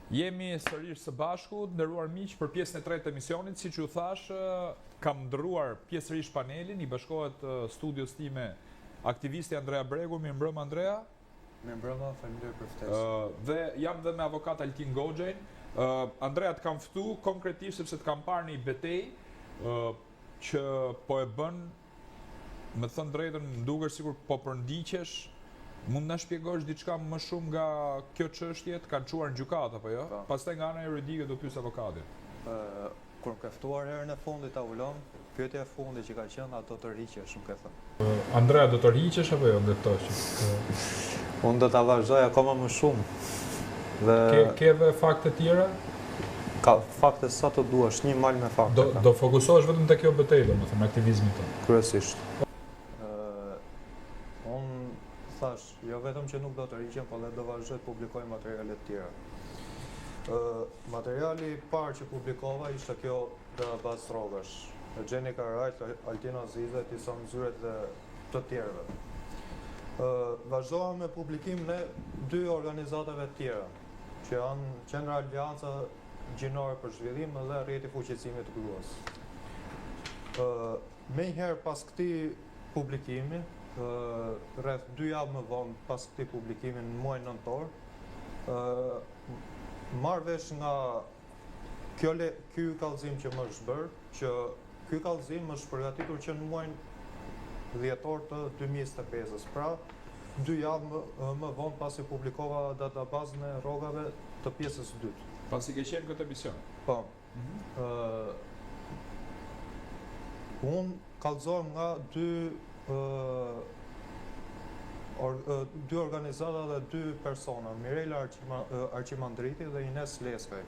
Jemi sërish së bashku, nderuar miq, për pjesën e tretë të emisionit. Siç ju thash, kam ndërruar pjesërisht panelin, I bashkohet studios time aktivisti Andrea Bregu. Mirëmbrëma Andrea. Mirëmbrëma, faleminderit për ftesën. Dhe jam dhe me avokat Altin Goxhejn. Andrea të kam ftu konkretisht sepse të kam parë një betejë që po e bën, me thënë drejtën, më duket sikur po përndiqesh. Mund na shpjegosh diçka më shumë nga kjo çështje, të kanë çuar në gjykatë apo jo? Pastaj nga ana juridike do pyes avokatin. Kur më ka ftuar herën e fundit ta ulëm, pyetja e fundit që ka qenë ato të rriqesh, më ka thënë. Andrea, do të rriqesh apo jo nga këto që? Unë do ta vazhdoj akoma më shumë. Dhe ke edhe fakte tjera? Ka fakte sa të duash, një mal me fakte. Do fokusohesh vetëm te kjo betejë, domethënë aktivizmin tonë. Kryesisht. Thash, jo vetëm që nuk do të rriqem, por edhe do vazhdoj të publikoj materiale të tjera. Materiali I parë që publikova ishte kjo Bas Rogash, Gjenika Rajt, Altino Azize, disa mëzyret dhe të tjerëve. Vazhdova me publikim në dy organizatave të tjera, që janë Qendra Alianca Gjinore për Zhvillim dhe Rrjeti Fuqizimit të Gruas. Menjëherë pas këtij publikimi, rreth 2 javë më vonë pas këtij publikimi në muajin nëntor, marr vesh nga ky kallëzim që më është bërë, që ky kallëzim është përgatitur që në muajin dhjetor të 2025-s, pra 2 javë më vonë pasi publikova databazën e rrogave të pjesës së dytë. Pasi ke qenë këtë emision? Po. Unë kallëzohem nga dy organizata dhe dy persona, Mirela Arqimandriti dhe Ines Leskaj.